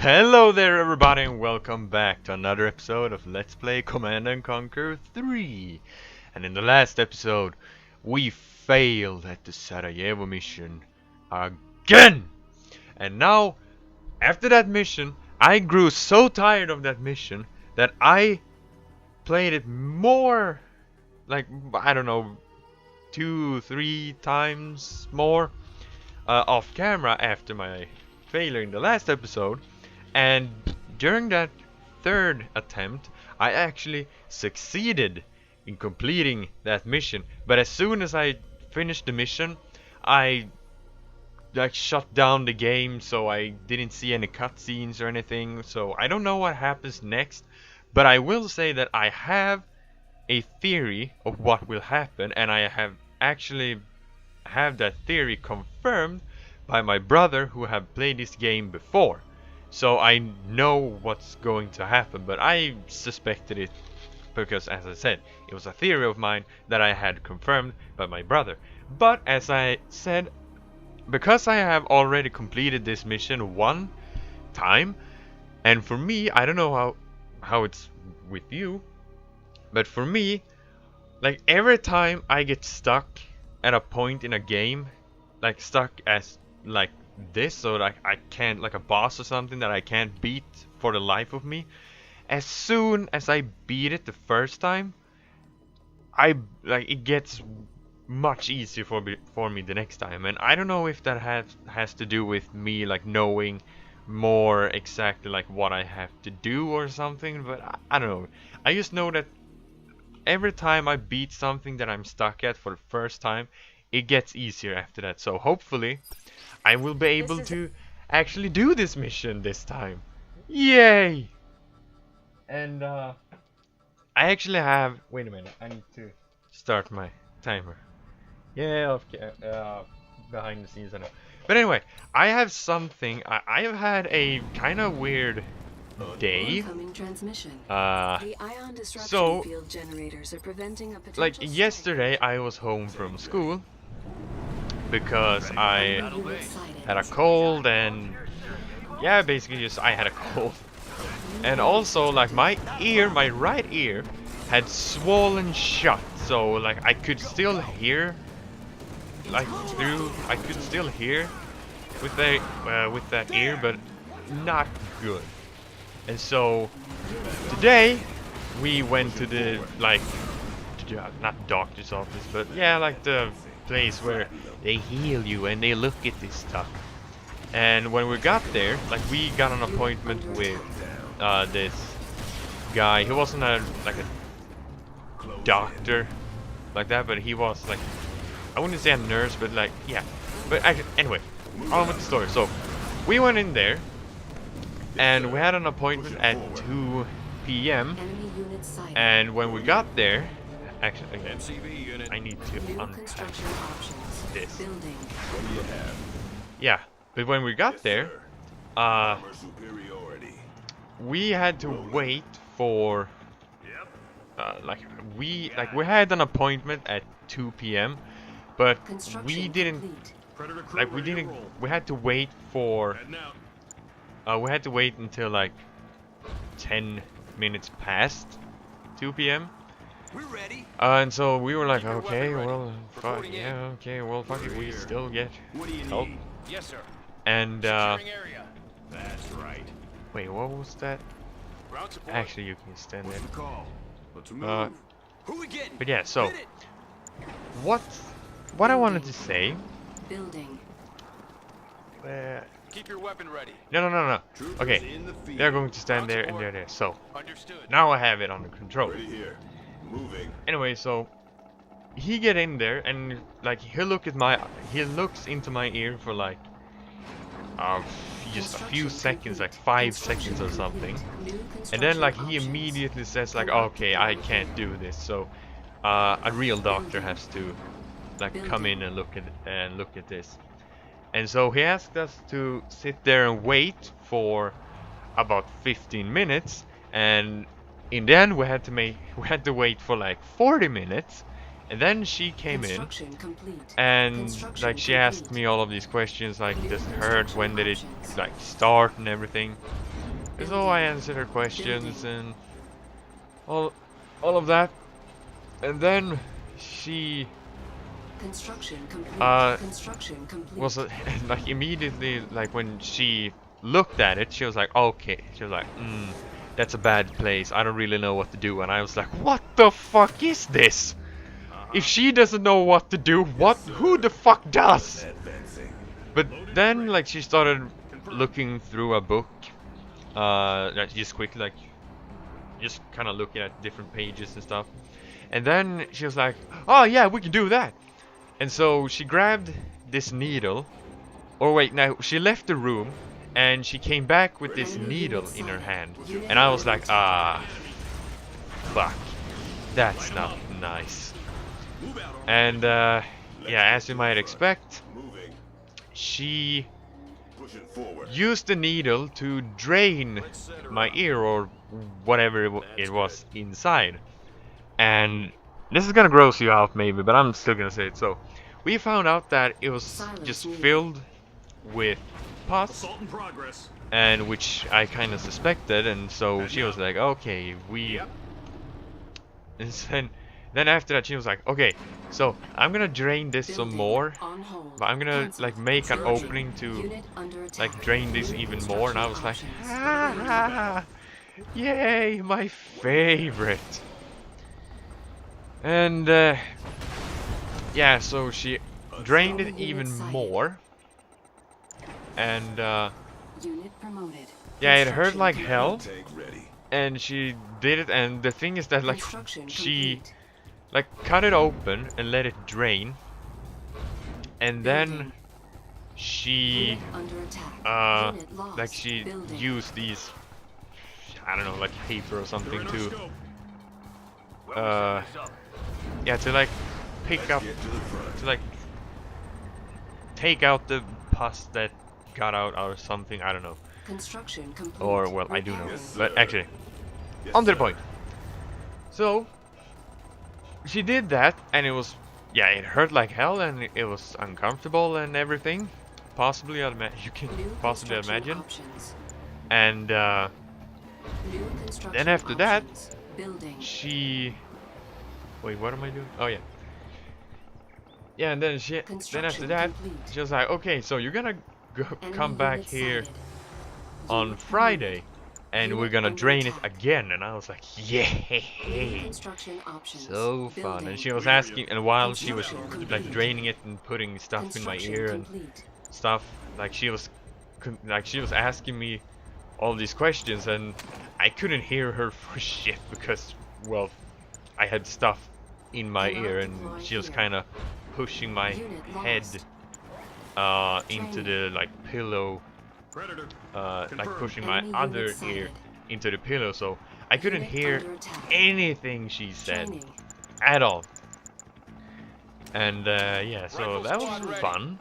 Hello there everybody and welcome back to another episode of Let's Play Command and Conquer 3. And in the last episode, we failed at the Sarajevo mission again! And now, after that mission, I grew so tired of that mission that I played it more, like, I don't know, 2-3 times more off camera after my failure in the last episode. And during that third attempt, I actually succeeded in completing that mission. But as soon as I finished the mission, I shut down the game, so I didn't see any cutscenes or anything. So I don't know what happens next, but I will say that I have a theory of what will happen, and I have actually that theory confirmed by my brother who have played this game before. So I know what's going to happen, but I suspected it because, as I said, it was a theory of mine that I had confirmed by my brother. But as I said, because I have already completed this mission one time, and for me, I don't know how it's with you, but for me, like every time I get stuck at a point in a game, like stuck as like this, so like I can't, like a boss or something that I can't beat for the life of me, as soon as I beat it the first time, it gets much easier for me the next time. And I don't know if that has to do with me like knowing more exactly like what I have to do or something, but I don't know. I just know that every time I beat something that I'm stuck at for the first time, it gets easier after that. So hopefully I will be able to actually do this mission this time. Yay! And I actually have... Wait a minute, I need to start my timer. Yeah, okay, behind the scenes I know. But anyway, I have something... I have had a kind of weird day. So, like yesterday I was home from school because I had a cold, and yeah, basically just I had a cold. And also like my right ear had swollen shut, so like I could still hear with that ear, but not good. And so today we went to the not doctor's office, but yeah, like the place where they heal you and they look at this stuff. And when we got there, like we got an appointment with this guy. He wasn't a doctor like that, but he was like, I wouldn't say a nurse, but like, yeah. But actually, anyway, on with the story. So we went in there and we had an appointment at 2 p.m. and when we got there, actually, again, I need to unpack this. Yeah, but when we got there, we had to wait for we had an appointment at 2 p.m. but we had to wait for we had to wait until like 10 minutes past 2 p.m. We're ready. And so we were like, okay, well, fuck, yeah, okay, well, fuck it, we still get help. Yes, sir. And That's right. wait, what was that? Actually, you can stand there. Let's move. Who we getting? But yeah, so what I wanted to say. Building. Keep your weapon ready. No. Okay, they're going to stand there and they're there. So Understood. now I have it under control. Here. Moving. Anyway, so he get in there and like he looks into my ear for like just a few seconds, like 5 seconds or something, and then like he immediately says like, okay, I can't do this. So a real doctor has to like come in and look at this. And so he asked us to sit there and wait for about 15 minutes, and in the end we had to wait for like 40 minutes. And then she came in and like she asked me all of these questions, like, does it hurt, when did it like start and everything. So I answered her questions and all of that, and then she was like immediately, like when she looked at it, she was like, okay, she was like, that's a bad place, I don't really know what to do. And I was like, what the fuck is this? If she doesn't know what to do, who the fuck does? But then like she started looking through a book, just quickly, like just kind of looking at different pages and stuff. And then she was like, oh yeah, we can do that. And so she grabbed this needle, or wait, no, she left the room and she came back with this needle in her hand. And I was like, ah, fuck, that's not nice. And yeah, as you might expect, she used the needle to drain my ear or whatever it was inside. And this is gonna gross you out maybe, but I'm still gonna say it. So we found out that it was just filled with pus, and which I kind of suspected. And so she was like, okay, and then after that she was like, okay, so I'm gonna drain this some more, but I'm gonna like make an opening to like drain this even more. And I was like, ah, yay, my favorite. And yeah, so she drained it even more, and yeah, it hurt like hell, and she did it. And the thing is that like she like cut it open and let it drain, and then she like she used these, I don't know, like paper or something to yeah, to like pick up, to like take out the pus that got out or something, I don't know. Or, well, I do know. But actually, on to the point. So, she did that, and it was, yeah, it hurt like hell, and it was uncomfortable and everything. Possibly, you can possibly imagine. And then after that, she... Wait, what am I doing? Oh, yeah. Yeah, and then after that, she was like, okay, so you're gonna come back here on Friday, and we're gonna drain it again. And I was like, yay, so fun. And she was asking, and while she was like draining it and putting stuff in my ear and stuff, like she was asking me all these questions, and I couldn't hear her for shit because, well, I had stuff in my ear, and she was kind of pushing my head into the like pillow, like pushing my other ear into the pillow, so I couldn't hear anything she said at all. And yeah, so that was fun.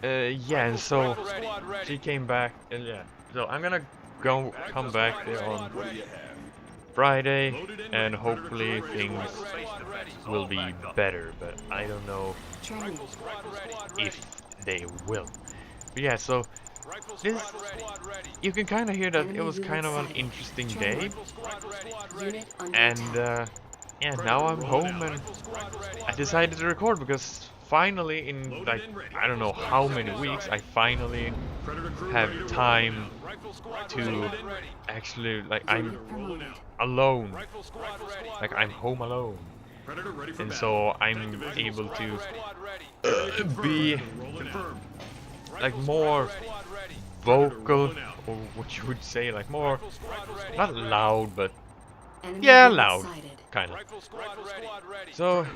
Yeah, and so she came back, and yeah, so I'm gonna come back there on Friday, and hopefully things will be better, but I don't know if they will. But yeah, so this, you can kind of hear that it was kind of an interesting day, and yeah, now I'm home, and I decided to record because finally, in like I don't know how many weeks, I finally have time to actually, like, I'm alone, like I'm home alone, and so I'm able to be like more vocal, or what you would say, like more, not loud, but yeah, loud, kind of. So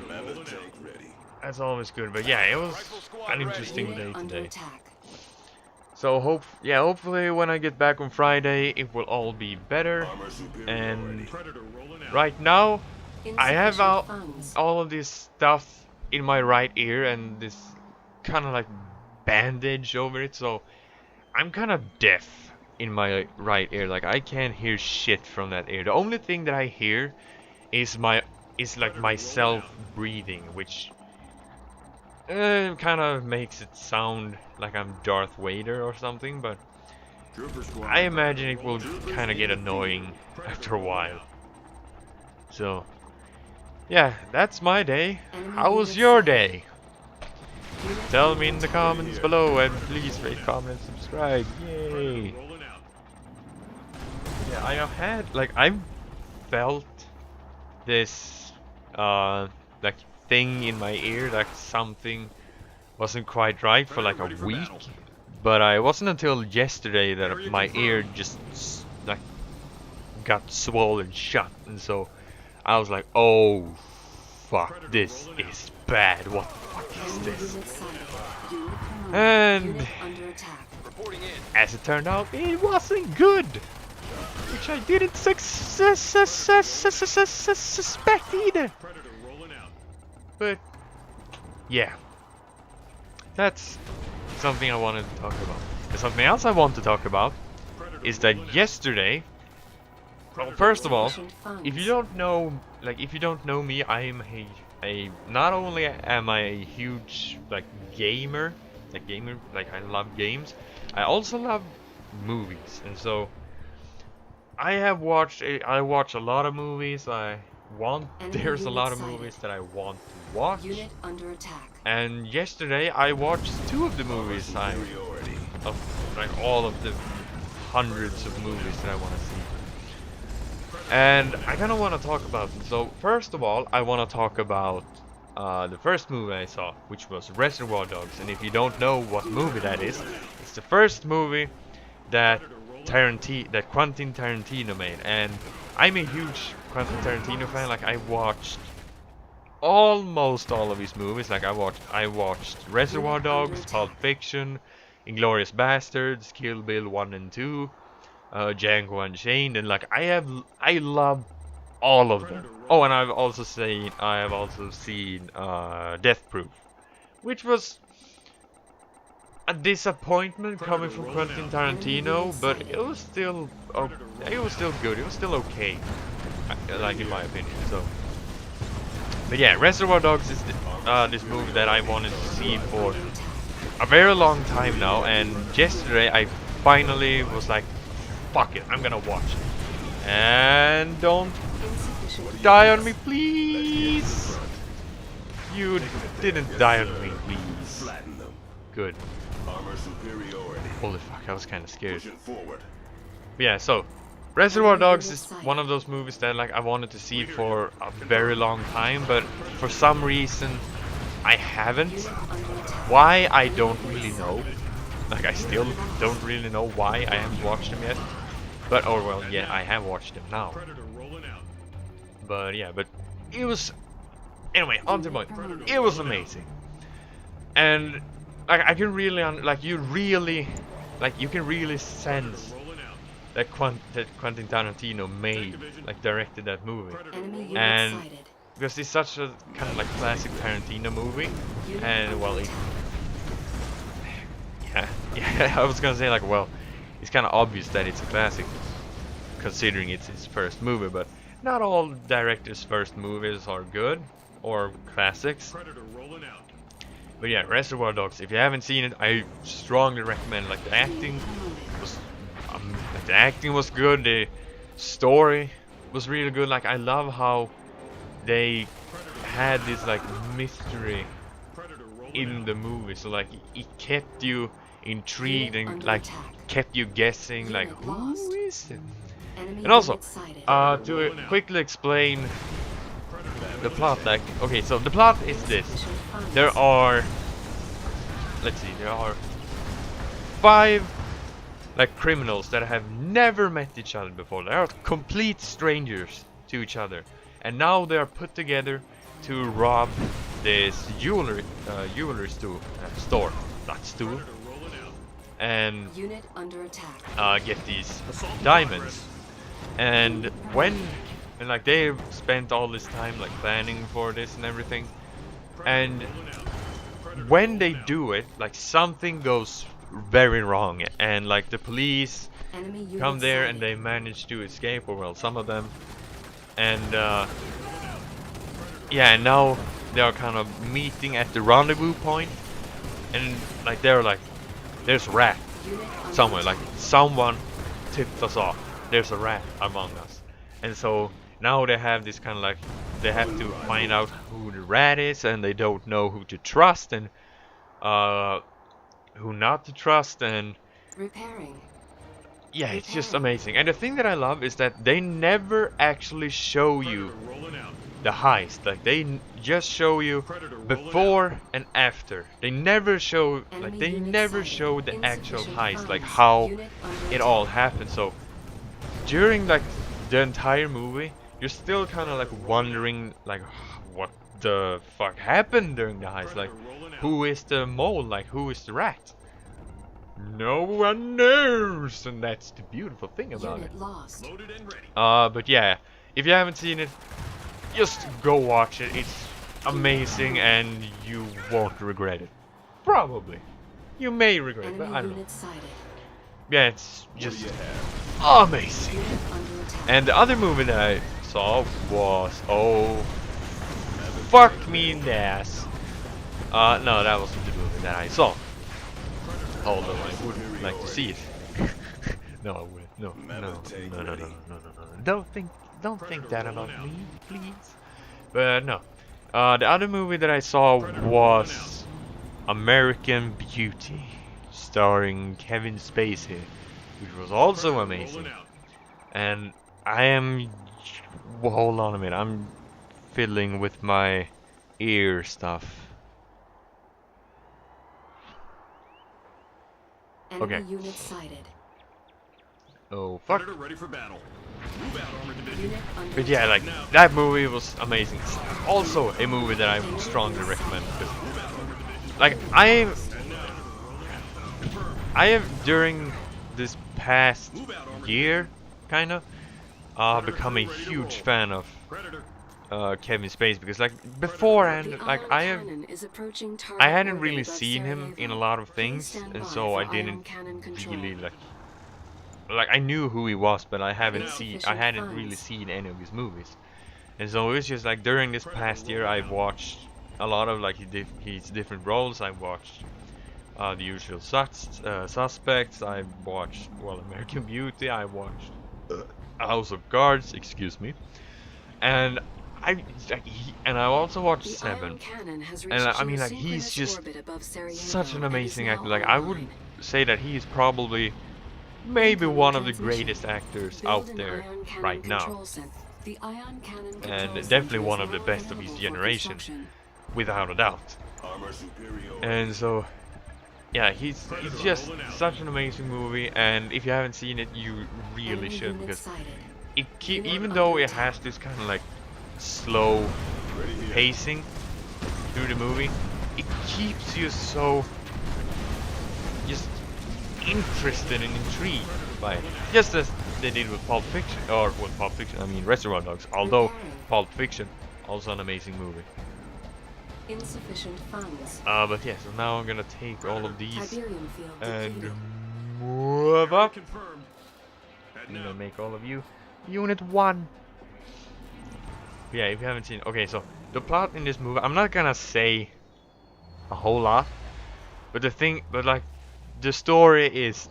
that's always good. But yeah, it was an interesting day today. So hopefully when I get back on Friday, it will all be better. And right now, I have all of this stuff in my right ear and this kind of like bandage over it, so I'm kind of deaf in my right ear. Like I can't hear shit from that ear. The only thing that I hear is like myself breathing, which kind of makes it sound like I'm Darth Vader or something, but Trooper squad. I imagine it will kind of get annoying after a while. So, yeah, that's my day. How was your day? Tell me in the comments below, and please rate, comment, and subscribe. Yay! Yeah, I have had, like, I've felt this, like, thing in my ear, like something wasn't quite right for like a week. But it wasn't until yesterday that my ear just, like, got swollen shut, and so I was like, oh, fuck, this is bad. What the fuck is this? And as it turned out, it wasn't good, which I didn't suspect either. But yeah, that's something I wanted to talk about. And something else I want to talk about is that yesterday, well, first of all, if you don't know, like, if you don't know me, I'm not only am I a huge, like, gamer, like I love games, I also love movies, and so I watch a lot of movies. There's a lot of movies that I want to watch. Unit under attack. And yesterday I watched 2 of the movies of like all of the hundreds of movies that I want to see. And I kind of want to talk about them. So first of all, I want to talk about the first movie I saw, which was Reservoir Dogs. And if you don't know what movie that is, it's the first movie that Quentin Tarantino made. And I'm a huge Quentin Tarantino fan. Like, I watched almost all of his movies. Like, I watched Reservoir Dogs, Pulp Fiction, Inglourious Bastards, Kill Bill 1 and 2, Django Unchained, and like I love all of them. Oh, and I've also seen Death Proof, which was a disappointment coming from Quentin Tarantino, but it was still good. It was still okay, like, in my opinion. So, but yeah, Reservoir Dogs is this movie that I wanted to see for a very long time now, and yesterday I finally was like, fuck it, I'm gonna watch it. And don't die on me, please. You didn't die on me, please. Good. Holy fuck, I was kind of scared. But yeah, so Reservoir Dogs is one of those movies that, like, I wanted to see for a very long time, but for some reason I haven't. Why, I don't really know. Like, I still don't really know why I haven't watched them yet. But, oh well, yeah, I have watched them now. But yeah, but it was, anyway, on to the point. It was amazing. And like, I can really, you can really sense that Quentin Tarantino directed that movie. And because it's such a kind of like classic Tarantino movie, and well, yeah, I was gonna say, like, well, it's kind of obvious that it's a classic, considering it's his first movie, but not all directors' first movies are good or classics. But yeah, Reservoir Dogs, if you haven't seen it, I strongly recommend. Like, the acting was good, the story was really good. Like, I love how they had this, like, mystery in the movie, so like it kept you intrigued and like kept you guessing, like, who is it? And also, to quickly explain the plot, like, okay, so the plot is this. There are 5 like criminals that have never met each other before. They are complete strangers to each other, and now they are put together to rob this jewelry store, not stool, and get these diamonds. And like, they spent all this time like planning for this and everything, and when they do it, like, something goes very wrong, and like the police come there and they manage to escape, or well, some of them, and yeah, and now they are kind of meeting at the rendezvous point, and like they're like, there's rat somewhere. Like someone tipped us off. There's a rat among us, and so now they have this kind of like they have to find out who the rat is, and they don't know who to trust and who not to trust, and Repairing. yeah, it's just amazing. And the thing that I love is that they never actually show you the heist. Like just show you before and after. They never show the actual heist, like how it all happened. So during like the entire movie, you're still kind of like wondering like what the fuck happened during the heist. Like who is the mole? Like who is the rat? No one knows, and that's the beautiful thing about it. Lost. But yeah, if you haven't seen it, just go watch it. It's amazing, and you won't regret it. Probably. You may regret it, but I don't know. Yeah, it's just amazing. And the other movie that I saw was fuck me in the ass. No, that wasn't the movie that I saw. Although I would like to see it. No, I would. No. Don't think that about me, please. But no. The other movie that I saw was American Beauty, starring Kevin Spacey, which was also amazing. And I am... well, hold on a minute. I'm fiddling with my ear stuff. Okay. Unit sighted. Oh fuck. Ready for battle. Move out, armored division. But yeah, like that movie was amazing. It's also a movie that I would strongly recommend because, like, I have during this past year, kind of, become a huge fan of Kevin Spacey because, like, beforehand, like I hadn't really seen him in a lot of things, and so I didn't really like I knew who he was, but I hadn't really seen any of his movies. And so it was just like during this past year I've watched a lot of like his different roles. I watched The Usual Suspects. I watched American Beauty. I watched House of Cards. Excuse me. And I also watched Seven. And I mean, like, he's just such an amazing actor. Like, I would say that he is probably maybe one of the greatest actors out there right now, and definitely one of the best of his generation, without a doubt. And so yeah, he's just such an amazing movie, and if you haven't seen it, you really should, because even though it has this kind of like slow pacing through the movie, it keeps you so just interested and intrigued by it, just as they did with Pulp Fiction, or with Pulp Fiction, I mean Reservoir Dogs, although Pulp Fiction, also an amazing movie. Insufficient funds. But yeah, so now I'm gonna take all of these and move up. I'm gonna make all of you Unit 1. Yeah, if you haven't seen, okay, so the plot in this movie, I'm not gonna say a whole lot, but the story is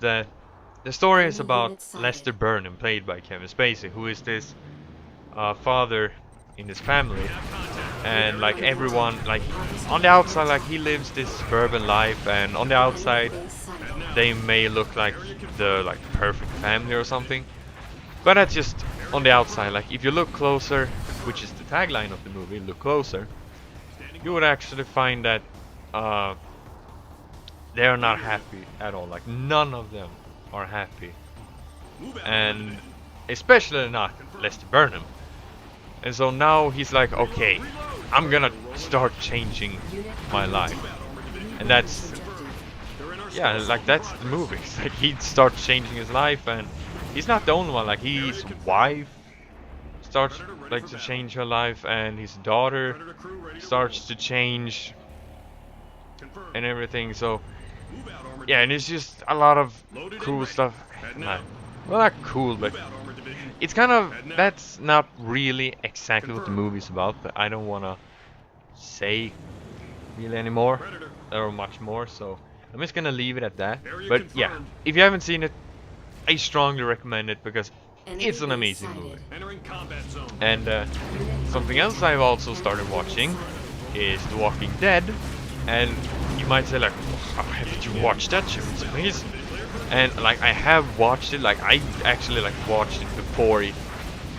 about Lester Burnham, played by Kevin Spacey, who is this father in his family, and like everyone, like on the outside, like he lives this suburban life, and on the outside they may look like the perfect family or something, but that's just on the outside. Like if you look closer, which is the tagline of the movie, look closer, you would actually find that they are not happy at all. Like none of them are happy, and especially not Lester Burnham. And so now he's like, okay, I'm gonna start changing my life, and that's the movie. It's like he starts changing his life, and he's not the only one. Like his wife starts to change her life, and his daughter starts to change, and everything. So yeah, and it's just a lot of cool stuff. Well, not cool, but it's kind of, that's not really exactly what the movie's about, but I don't want to say really anymore or much more, so I'm just gonna leave it at that. Area But yeah, confirmed. if you haven't seen it, I strongly recommend it because Enemy it's an base amazing sighted. movie. Entering combat zone. And Unit something under else attack. I've also Enemy started unit watching sighted. is The Walking Dead. And you might say like, how haven't you watched that show? It's amazing. And like I have watched it, like I actually like watched it before it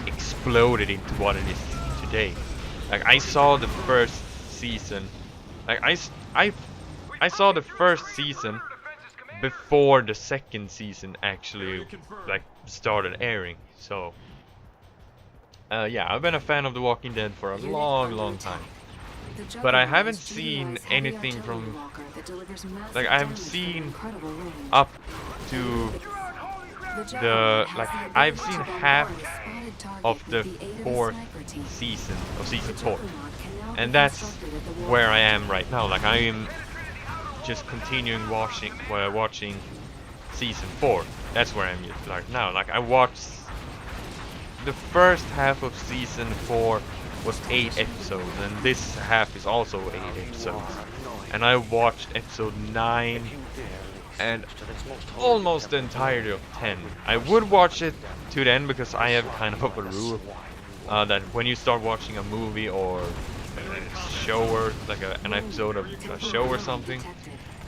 exploded into what it is today. Like I saw the first season, like I saw the first season before the second season actually like started airing. So yeah, I've been a fan of The Walking Dead for a Unit long, under long attack. time. The But I Juggernaut haven't is seen GDI's heavy anything artillery from walker that delivers massive like I haven't damage from seen incredible range. up to The the Juggernaut has like the I've ability seen to bombard half a spotted target of the with the aid of a fourth sniper team. season of The season 4. Juggernaut can now be And that's constructed at the war where I front. am right now. Like I am just continuing watching season 4. That's where I'm just like now. Like I watched the first half of season 4 was 8 episodes, and this half is also 8 episodes. And I watched episode 9 and almost the entirety of 10. I would watch it to the end because I have kind of a rule that when you start watching a movie or a show or like an episode of a show or something,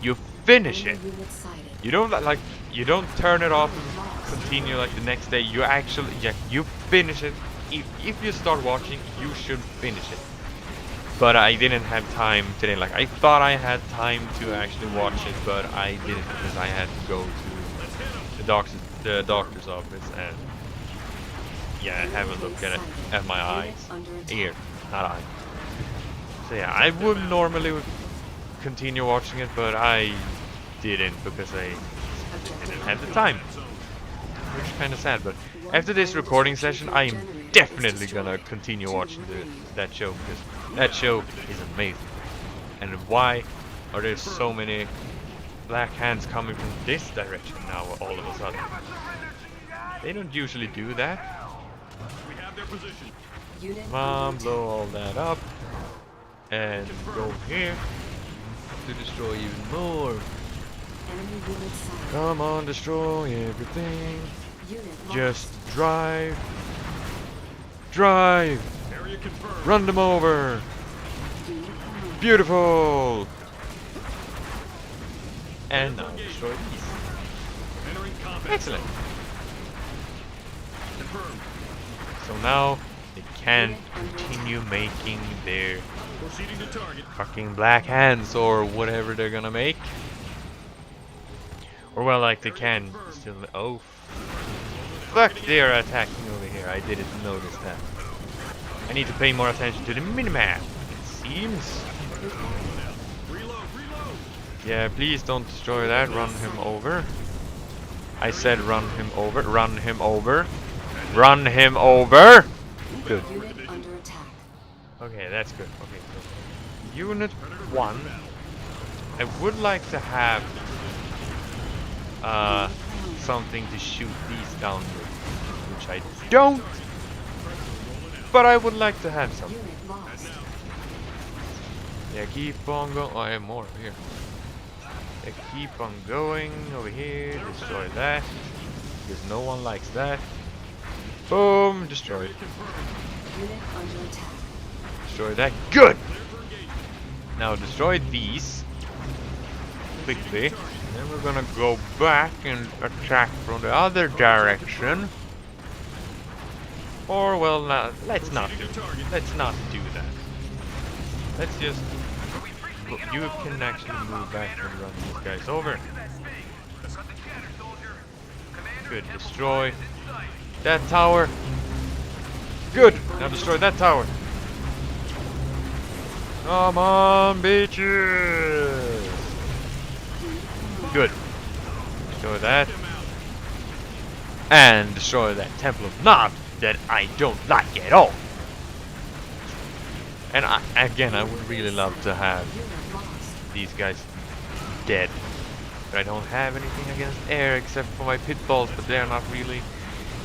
you finish it. Enemy unit sighted. You don't like you don't turn it off and continue like the next day. You actually you finish it. If you start watching, you should finish it. But I didn't have time today. Like I thought I had time to actually watch it, but I didn't because I had to go to the doctor's office and yeah, have a look at my eyes, ear, not eye. So yeah, I would normally continue watching it, but I didn't because I didn't have the time, which is kind of sad. But after this recording session, I am definitely gonna continue watching that show because that show is amazing. And why are there so many black hands coming from this direction now all of a sudden? They don't usually do that. We have their position. Unit Come on, under blow all that up and go here to destroy even more. attack. Enemy unit sighted. Come on, destroy everything. Unit Just lost. drive. Drive. Area confirmed. Run them over. Unit promoted. Beautiful. And now destroy these. Entering combat Excellent. zone. Confirmed. So now they can continue making their Proceeding to target. fucking black hands or whatever they're gonna make. Or well, like they can still. Oh, fuck! They are attacking over here. I didn't notice that. I need to pay more attention to the minimap. It seems. Reload. Reload. Yeah, please don't destroy that. Run him over. I said run him over. Run him over. Run him over. Good. Unit under attack. Okay, that's good. Okay, so Unit 1. I would like to have something to shoot these down with, which I don't. But I would like to have something. Unit lost. Yeah, keep on going. Oh, I have more over here. Yeah, keep on going over here. Destroy that. Because no one likes that. Boom, destroyed. Unit under attack. Destroy that. Good! Now destroy these quickly. Then we're gonna go back and attack from the other direction. Or well, let's not do that. Let's just. You can actually move back and run these guys over. Good. Destroy that tower. Good. Now destroy that tower. Come on, bitches. Good. Destroy that. And destroy that Temple of Nod that I don't like at all. And again, I would really love to have Unit lost. these guys dead. But I don't have anything against air except for my pitfalls, but they're not really.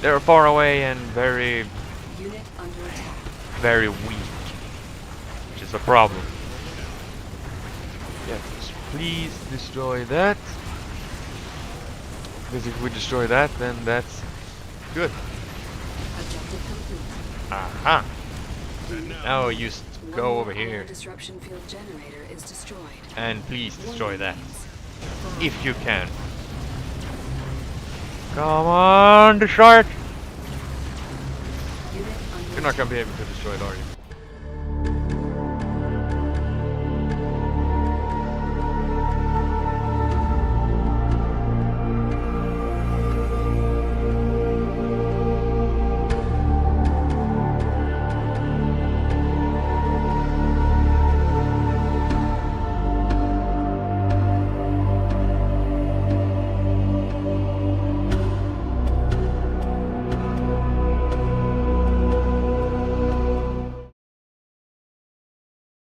They're far away and very, Unit under attack. very weak. Which is a problem. Yeah, Please destroy that. Because if we destroy that, then that's good. Objective complete. Aha! And now, Now just One go more over here auto disruption field generator is destroyed. and please One destroy that. remains. If you can. Come on, destroy it! Unit under You're not gonna be attack. able to destroy it, are you?